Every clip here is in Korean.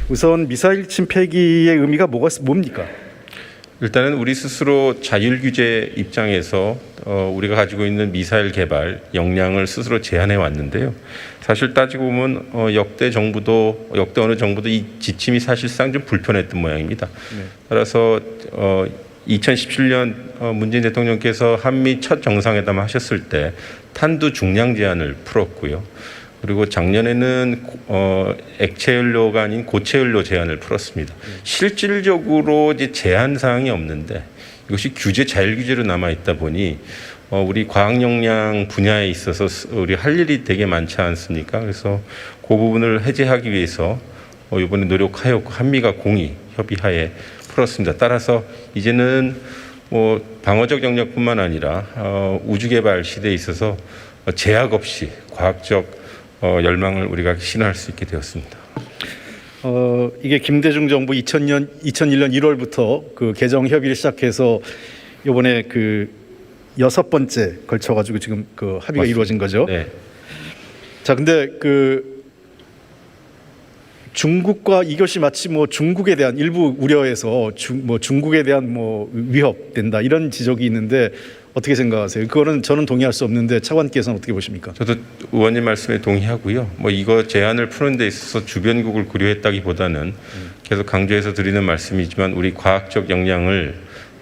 우선 미사일 침폐기의 의미가 뭡니까? 일단은 우리 스스로 자율 규제 입장에서 우리가 가지고 있는 미사일 개발 역량을 스스로 제한해 왔는데요. 사실 따지고 보면 역대 어느 정부도 이 지침이 사실상 좀 불편했던 모양입니다. 네. 따라서 2017년 문재인 대통령께서 한미 첫 정상회담 하셨을 때 탄두 중량 제한을 풀었고요. 그리고 작년에는 액체 연료가 아닌 고체 연료 제한을 풀었습니다. 실질적으로 이제 제한 사항이 없는데 이것이 자율 규제로 남아 있다 보니 우리 과학 역량 분야에 있어서 우리 할 일이 되게 많지 않습니까? 그래서 그 부분을 해제하기 위해서 이번에 노력하였고 한미가 공의 협의하에 풀었습니다. 따라서 이제는 방어적 영역뿐만 아니라 우주 개발 시대에 있어서 제약 없이 과학적 열망을 우리가 실현할 수 있게 되었습니다. 이게 김대중 정부 2001년 1월부터 그 개정 협의를 시작해서 이번에 그 6번째 걸쳐가지고 지금 그 합의가 맞습니다. 이루어진 거죠. 네. 자, 근데 그 중국과 이것이 마치 중국에 대한 일부 우려에서 중국에 대한 위협된다 이런 지적이 있는데 어떻게 생각하세요? 그거는 저는 동의할 수 없는데 차관께서는 어떻게 보십니까? 저도 의원님 말씀에 동의하고요. 이거 제한을 푸는 데 있어서 주변국을 고려했다기보다는 계속 강조해서 드리는 말씀이지만 우리 과학적 역량을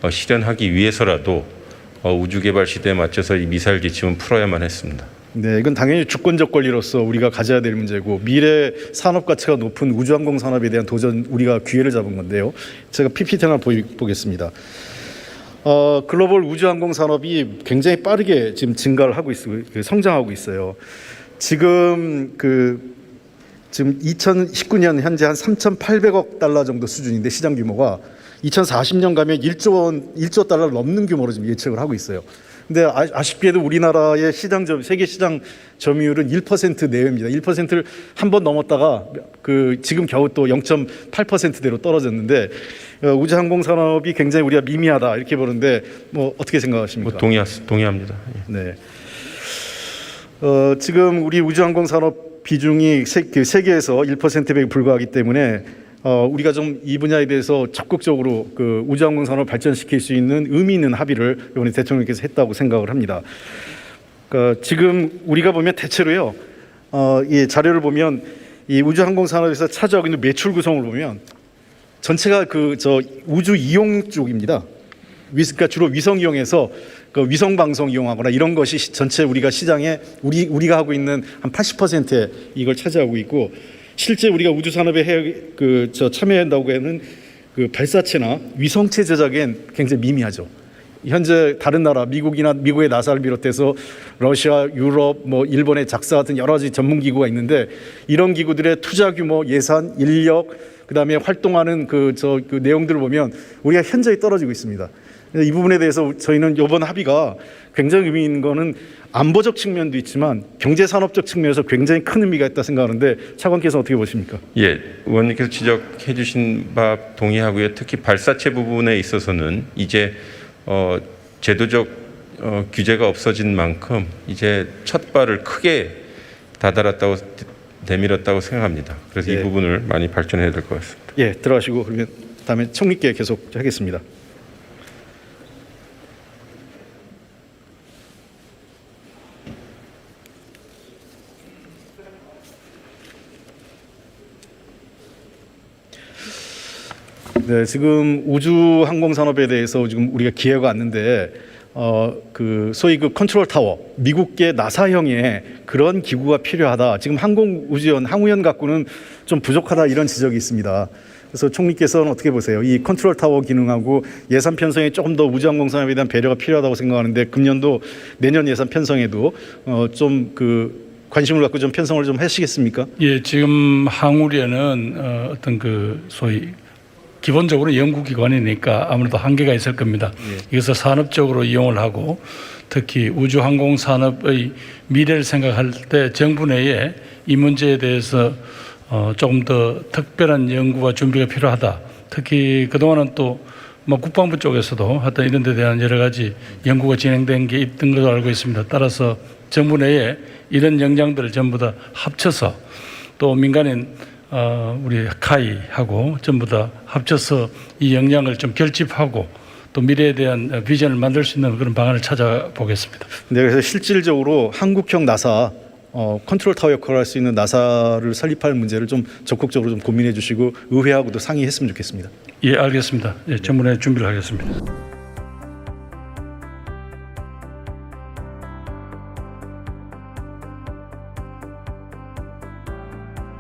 실현하기 위해서라도 우주 개발 시대에 맞춰서 이 미사일 지침은 풀어야만 했습니다. 네, 이건 당연히 주권적 권리로서 우리가 가져야 될 문제고 미래 산업 가치가 높은 우주항공 산업에 대한 도전 우리가 기회를 잡은 건데요. 제가 PPT 하나 보겠습니다. 글로벌 우주항공 산업이 굉장히 빠르게 지금 증가를 하고 있어요. 성장하고 있어요. 지금 2019년 현재 한 3,800억 달러 정도 수준인데 시장 규모가 2040년 가면 1조 달러를 넘는 규모로 지금 예측을 하고 있어요. 근데 아쉽게도 우리나라의 세계 시장 점유율은 1% 내외입니다. 1%를 한 번 넘었다가 지금 겨우 또 0.8%대로 떨어졌는데 우주항공 산업이 굉장히 우리가 미미하다 이렇게 보는데 어떻게 생각하십니까? 동의합니다. 네. 지금 우리 우주항공 산업 비중이 세계에서 1%에 불과하기 때문에 우리가 좀 이 분야에 대해서 적극적으로 그 우주항공 산업을 발전시킬 수 있는 의미 있는 합의를 이번에 대통령께서 했다고 생각을 합니다. 지금 우리가 보면 대체로요, 이 자료를 보면 이 우주항공 산업에서 차지하고 있는 매출 구성을 보면 전체가 우주 이용 쪽입니다. 그러니까 주로 위성 이용해서 그 위성 방송 이용하거나 이런 것이 전체 우리가 시장에 우리가 하고 있는 한 80%에 이걸 차지하고 있고. 실제 우리가 우주 산업에 참여한다고 하는 그 발사체나 위성체 제작엔 굉장히 미미하죠. 현재 다른 나라 미국의 나사를 비롯해서 러시아, 유럽, 일본의 작사 같은 여러 가지 전문 기구가 있는데 이런 기구들의 투자 규모, 예산, 인력, 그다음에 활동하는 그 내용들을 보면 우리가 현저히 떨어지고 있습니다. 이 부분에 대해서 저희는 이번 합의가 굉장히 의미 있는 거는 안보적 측면도 있지만 경제산업적 측면에서 굉장히 큰 의미가 있다 생각하는데 차관께서 어떻게 보십니까? 예, 의원님께서 지적해 주신 바 동의하고요. 특히 발사체 부분에 있어서는 이제 제도적 규제가 없어진 만큼 이제 첫 발을 크게 내밀었다고 생각합니다. 그래서 이 부분을 많이 발전해야 될 것 같습니다. 예, 들어가시고 그러면 다음에 총리께 계속 하겠습니다. 네, 지금 우주 항공 산업에 대해서 지금 우리가 기회가 왔는데 소위 그 컨트롤 타워, 미국계 나사형의 그런 기구가 필요하다. 지금 항우연 갖고는 좀 부족하다 이런 지적이 있습니다. 그래서 총리께서는 어떻게 보세요? 이 컨트롤 타워 기능하고 예산 편성에 조금 더 우주항공 산업에 대한 배려가 필요하다고 생각하는데 금년도 내년 예산 편성에도 좀 관심을 갖고 좀 편성을 좀 하시겠습니까? 예, 지금 항우련은 어떤 소위 기본적으로 연구기관이니까 아무래도 한계가 있을 겁니다. 이것을 산업적으로 이용을 하고 특히 우주항공 산업의 미래를 생각할 때 정부 내에 이 문제에 대해서 조금 더 특별한 연구와 준비가 필요하다. 특히 그동안은 또 국방부 쪽에서도 하여튼 이런 데 대한 여러 가지 연구가 진행된 게 있던 걸로 알고 있습니다. 따라서 정부 내에 이런 역량들을 전부 다 합쳐서 또 민간인 우리 카이하고 전부 다 합쳐서 이 역량을 좀 결집하고 또 미래에 대한 비전을 만들 수 있는 그런 방안을 찾아보겠습니다. 네, 그래서 실질적으로 한국형 나사 컨트롤 타워 역할을 할 수 있는 나사를 설립할 문제를 좀 적극적으로 좀 고민해 주시고 의회하고도 상의했으면 좋겠습니다. 예, 알겠습니다. 예, 청문회 준비를 하겠습니다.